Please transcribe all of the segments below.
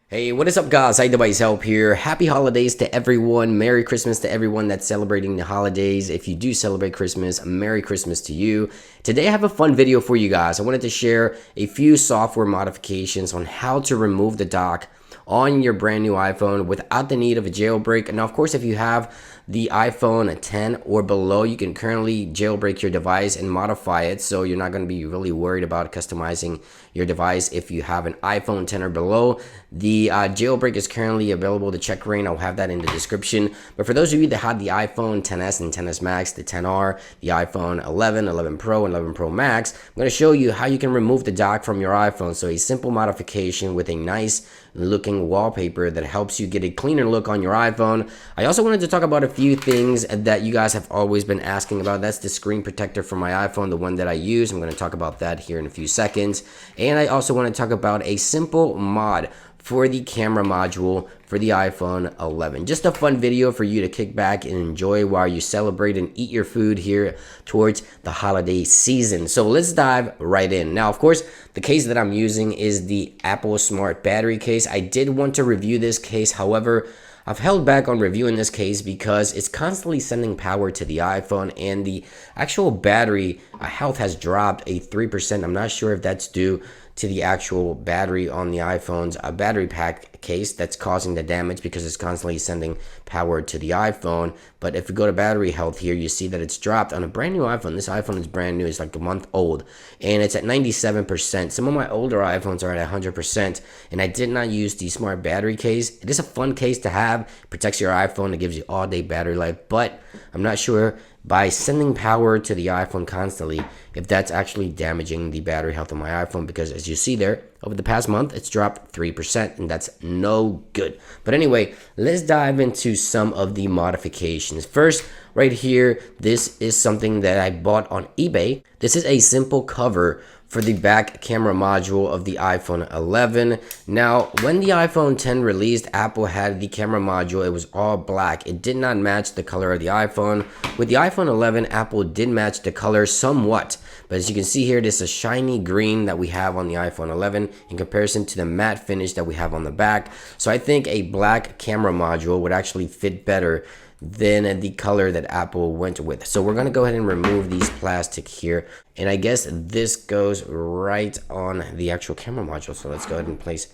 Hey, what is up, guys? iDevice Help here. Happy holidays to everyone. Merry Christmas to everyone that's celebrating the holidays. If you do celebrate Christmas, Merry Christmas to you. Today I have a fun video for you guys. I wanted to share a few software modifications on how to remove the dock on your brand new iPhone without the need of a jailbreak. Now, of course, if you have the iPhone 10 or below, you can currently jailbreak your device and modify it, so you're not going to be really worried about customizing your device if you have an iPhone 10 or below. The jailbreak is currently available to check right. I'll have that in the description. But for those of you that had the iPhone 10s and 10s Max, the 10R, the iPhone 11, 11 Pro, and 11 Pro Max, I'm going to show you how you can remove the dock from your iPhone. So a simple modification with a nice looking wallpaper that helps you get a cleaner look on your iPhone. I also wanted to talk about a few things that you guys have always been asking about. That's the screen protector for my iPhone, the one that I use. I'm going to talk about that here in a few seconds. And I also want to talk about a simple mod for the camera module for the iPhone 11. Just a fun video for you to kick back and enjoy while you celebrate and eat your food here towards the holiday season. So let's dive right in. Now, of course, the case that I'm using is the Apple Smart Battery case. I did want to review this case. However, I've held back on reviewing this case because it's constantly sending power to the iPhone and the actual battery health has dropped a 3%. I'm not sure if that's due to the actual battery on the iPhone's battery pack case that's causing the damage because it's constantly sending power to the iPhone. But if you go to battery health here, you see that it's dropped on a brand new iPhone. This iPhone is brand new. It's like a month old and it's at 97%. Some of my older iPhones are at 100%, and I did not use the smart battery case. It is a fun case to have. It protects your iPhone. It gives you all day battery life, but I'm not sure by sending power to the iPhone constantly if that's actually damaging the battery health of my iPhone, because as you see there, over the past month it's dropped 3%, and that's no good. But anyway, let's dive into some of the modifications. First, right here, this is something that I bought on eBay. This is a simple cover for the back camera module of the iPhone 11. Now, when the iPhone 10 released, Apple had the camera module. It was all black. It did not match the color of the iPhone. With the iPhone 11, Apple did match the color somewhat. But as you can see here, this is a shiny green that we have on the iPhone 11 in comparison to the matte finish that we have on the back. So I think a black camera module would actually fit better than the color that Apple went with. So we're going to go ahead and remove these plastic here, and I guess this goes right on the actual camera module. So let's go ahead and place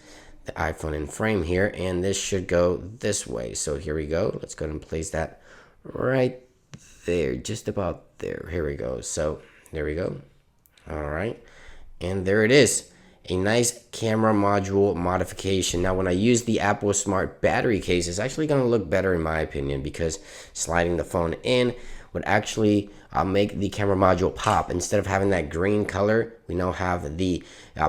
the iPhone in frame here, and this should go this way. So here we go. Let's go ahead and place that right there, just about there. Here we go. So there we go. All right, and there it is. A nice camera module modification. Now, when I use the Apple Smart Battery case, it's actually going to look better in my opinion, because sliding the phone in would actually make the camera module pop. Instead of having that green color, we now have the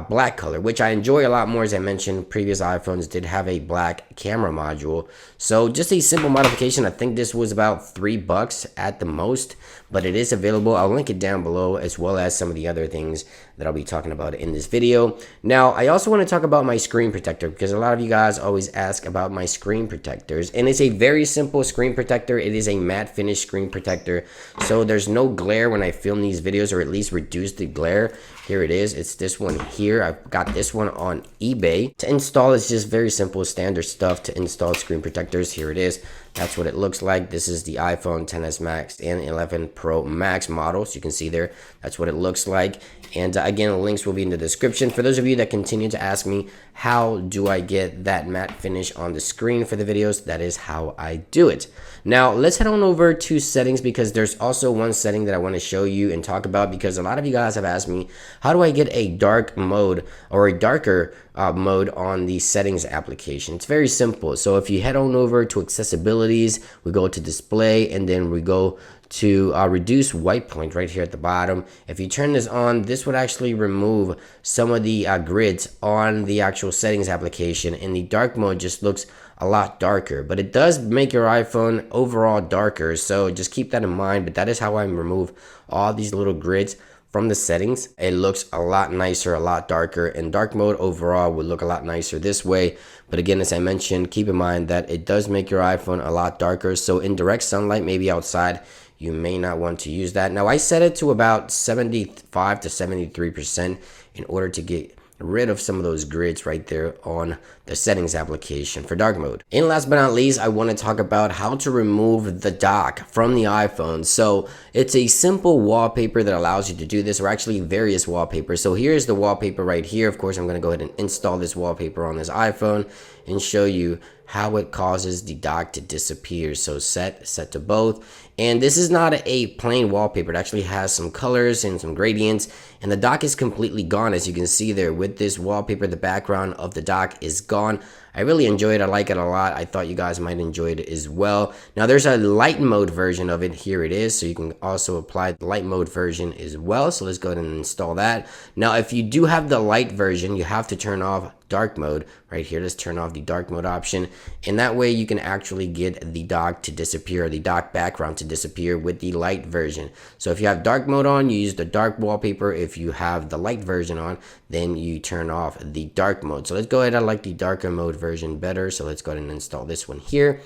black color, which I enjoy a lot more. As I mentioned, previous iPhones did have a black camera module. So just a simple modification. I think this was about $3 at the most, but it is available. I'll link it down below, as well as some of the other things that I'll be talking about in this video. Now, I also want to talk about my screen protector, because a lot of you guys always ask about my screen protectors, and it's a very simple screen protector. It is a matte finish screen protector, so there's no glare when I film these videos, or at least reduce the glare. Here it is. It's this one here. I've got this one on eBay. To install, it's just very simple, standard stuff to install screen protectors. Here it is. That's what it looks like. This is the iPhone 10s Max and 11 Pro Max models. You can see there, that's what it looks like. And again, links will be in the description. For those of you that continue to ask me, how do I get that matte finish on the screen for the videos? That is how I do it. Now, let's head on over to settings, because there's also one setting that I want to show you and talk about, because a lot of you guys have asked me, how do I get a dark mode or a darker mode on the settings application? It's very simple. So if you head on over to accessibilities, we go to display, and then we go to reduce white point right here at the bottom. If you turn this on, this would actually remove some of the grids on the actual settings application, and the dark mode just looks a lot darker, but it does make your iPhone overall darker, so just keep that in mind. But that is how I remove all these little grids from the settings. It looks a lot nicer, a lot darker, and dark mode overall would look a lot nicer this way. But again, as I mentioned, keep in mind that it does make your iPhone a lot darker, so in direct sunlight, maybe outside, you may not want to use that. Now, I set it to about 75 to 73% in order to get rid of some of those grids right there on the settings application for dark mode. And last but not least, I want to talk about how to remove the dock from the iPhone. So it's a simple wallpaper that allows you to do this, or actually various wallpapers. So here's the wallpaper right here. Of course, I'm going to go ahead and install this wallpaper on this iPhone and show you how it causes the dock to disappear. So set to both. And this is not a plain wallpaper. It actually has some colors and some gradients, and the dock is completely gone. As you can see there with this wallpaper, the background of the dock is gone. I really enjoy it. I like it a lot. I thought you guys might enjoy it as well. Now there's a light mode version of it. Here it is. So you can also apply the light mode version as well. So let's go ahead and install that. Now if you do have the light version, you have to turn off dark mode right here. Let's turn off the dark mode option, and that way you can actually get the dock to disappear, or the dock background to disappear with the light version. So if you have dark mode on, you use the dark wallpaper. If you have the light version on, then you turn off the dark mode. So let's go ahead. I like the darker mode version better, so let's go ahead and install this one here,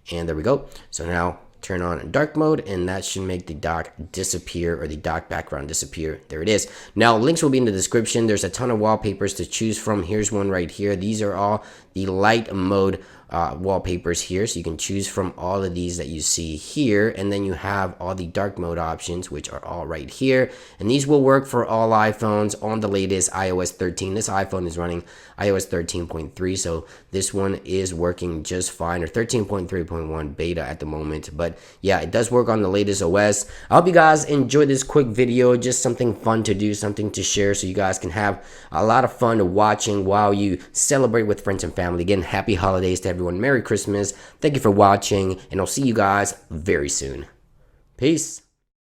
and there we go. So now turn on dark mode, and that should make the dock disappear, or the dock background disappear. There it is. Now links will be in the description. There's a ton of wallpapers to choose from. Here's one right here. These are all the light mode wallpapers here, so you can choose from all of these that you see here, and then you have all the dark mode options, which are all right here, and these will work for all iPhones on the latest iOS 13. This iPhone is running iOS 13.3, so this one is working just fine, or 13.3.1 beta at the moment. But yeah, it does work on the latest OS. I hope you guys enjoyed this quick video, just something fun to do, something to share, so you guys can have a lot of fun watching while you celebrate with friends and family. Again, happy holidays to everyone. Merry Christmas. Thank you for watching, and I'll see you guys very soon. Peace.